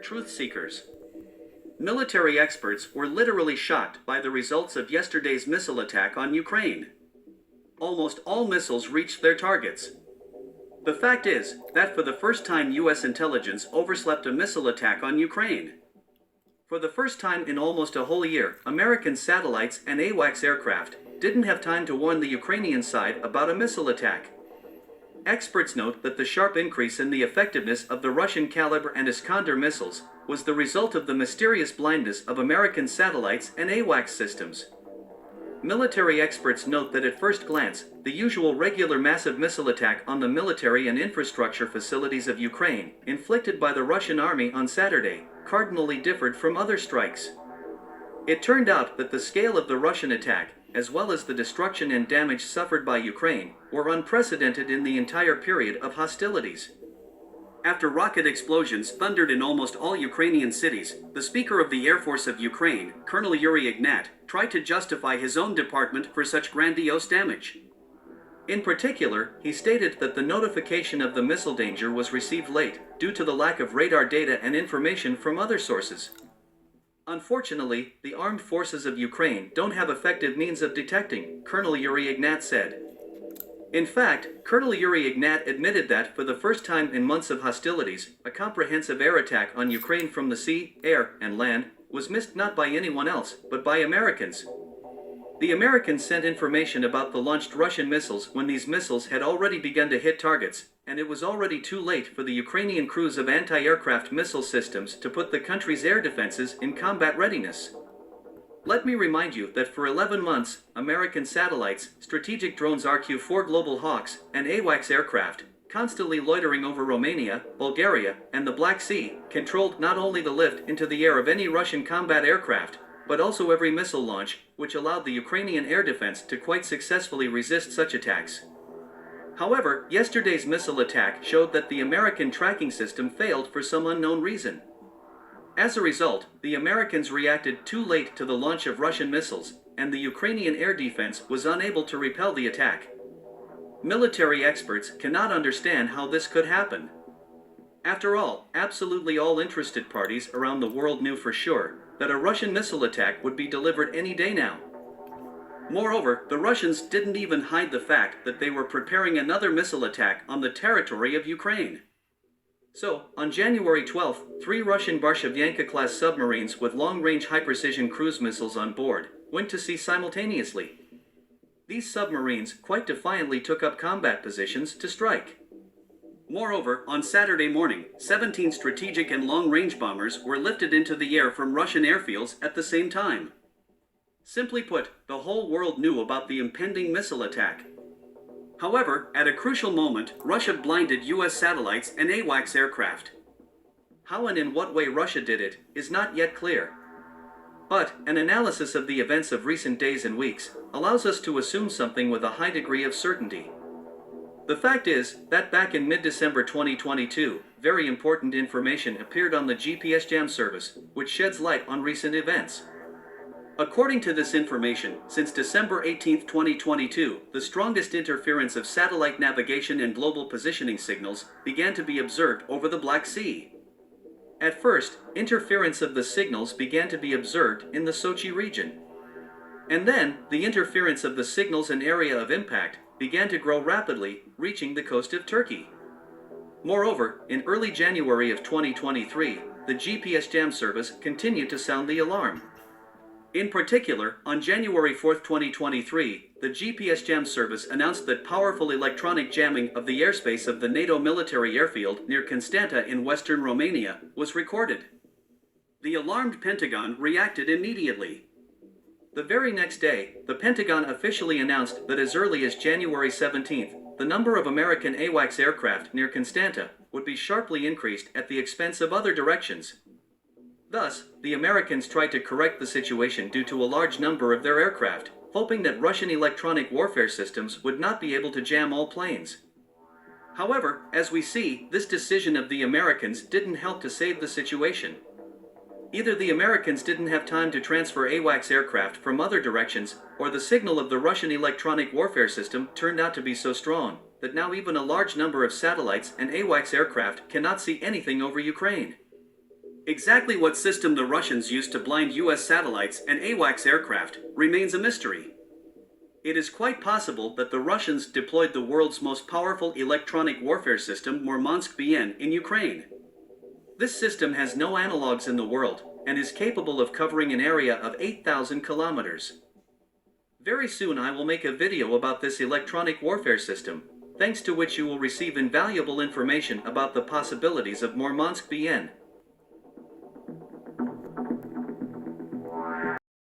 truth seekers. Military experts were literally shocked by the results of yesterday's missile attack on Ukraine. Almost all missiles reached their targets. The fact is that for the first time US intelligence overslept a missile attack on Ukraine. For the first time in almost a whole year, American satellites and AWACS aircraft didn't have time to warn the Ukrainian side about a missile attack. Experts note that the sharp increase in the effectiveness of the Russian Kalibr and Iskander missiles was the result of the mysterious blindness of American satellites and AWACS systems. Military experts note that at first glance, the usual regular massive missile attack on the military and infrastructure facilities of Ukraine, inflicted by the Russian army on Saturday, cardinally differed from other strikes. It turned out that the scale of the Russian attack, as well as the destruction and damage suffered by Ukraine, were unprecedented in the entire period of hostilities. After rocket explosions thundered in almost all Ukrainian cities, the Speaker of the Air Force of Ukraine, Colonel Yuri Ignat, tried to justify his own department for such grandiose damage. In particular, he stated that the notification of the missile danger was received late, due to the lack of radar data and information from other sources. Unfortunately, the armed forces of Ukraine don't have effective means of detecting, Colonel Yuri Ignat said. In fact, Colonel Yuri Ignat admitted that, for the first time in months of hostilities, a comprehensive air attack on Ukraine from the sea, air, and land was missed not by anyone else, but by Americans. The Americans sent information about the launched Russian missiles when these missiles had already begun to hit targets, and it was already too late for the Ukrainian crews of anti-aircraft missile systems to put the country's air defenses in combat readiness. Let me remind you that for 11 months, American satellites, strategic drones RQ-4 Global Hawks, and AWACS aircraft, constantly loitering over Romania, Bulgaria, and the Black Sea, controlled not only the lift into the air of any Russian combat aircraft, but also every missile launch, which allowed the Ukrainian air defense to quite successfully resist such attacks. However, yesterday's missile attack showed that the American tracking system failed for some unknown reason. As a result, the Americans reacted too late to the launch of Russian missiles, and the Ukrainian air defense was unable to repel the attack. Military experts cannot understand how this could happen. After all, absolutely all interested parties around the world knew for sure that a Russian missile attack would be delivered any day now. Moreover, the Russians didn't even hide the fact that they were preparing another missile attack on the territory of Ukraine. So, on January 12th, 3 Russian Barshavyanka-class submarines with long-range high-precision cruise missiles on board went to sea simultaneously. These submarines quite defiantly took up combat positions to strike. Moreover, on Saturday morning, 17 strategic and long-range bombers were lifted into the air from Russian airfields at the same time. Simply put, the whole world knew about the impending missile attack. However, at a crucial moment, Russia blinded US satellites and AWACS aircraft. How and in what way Russia did it is not yet clear. But an analysis of the events of recent days and weeks allows us to assume something with a high degree of certainty. The fact is that back in mid-December 2022, very important information appeared on the GPS Jam service, which sheds light on recent events. According to this information, since December 18, 2022, the strongest interference of satellite navigation and global positioning signals began to be observed over the Black Sea. At first, interference of the signals began to be observed in the Sochi region. And then, the interference of the signals and area of impact began to grow rapidly, reaching the coast of Turkey. Moreover, in early January of 2023, the GPS Jam service continued to sound the alarm. In particular, on January 4, 2023, the GPS Jam service announced that powerful electronic jamming of the airspace of the NATO military airfield near Constanta in western Romania was recorded. The alarmed Pentagon reacted immediately. The very next day, the Pentagon officially announced that as early as January 17th, the number of American AWACS aircraft near Constanta would be sharply increased at the expense of other directions. Thus, the Americans tried to correct the situation due to a large number of their aircraft, hoping that Russian electronic warfare systems would not be able to jam all planes. However, as we see, this decision of the Americans didn't help to save the situation. Either the Americans didn't have time to transfer AWACS aircraft from other directions, or the signal of the Russian electronic warfare system turned out to be so strong that now even a large number of satellites and AWACS aircraft cannot see anything over Ukraine. Exactly what system the Russians used to blind US satellites and AWACS aircraft remains a mystery. It is quite possible that the Russians deployed the world's most powerful electronic warfare system, Murmansk-BN, in Ukraine. This system has no analogs in the world and is capable of covering an area of 8,000 kilometers. Very soon I will make a video about this electronic warfare system, thanks to which you will receive invaluable information about the possibilities of Murmansk-BN.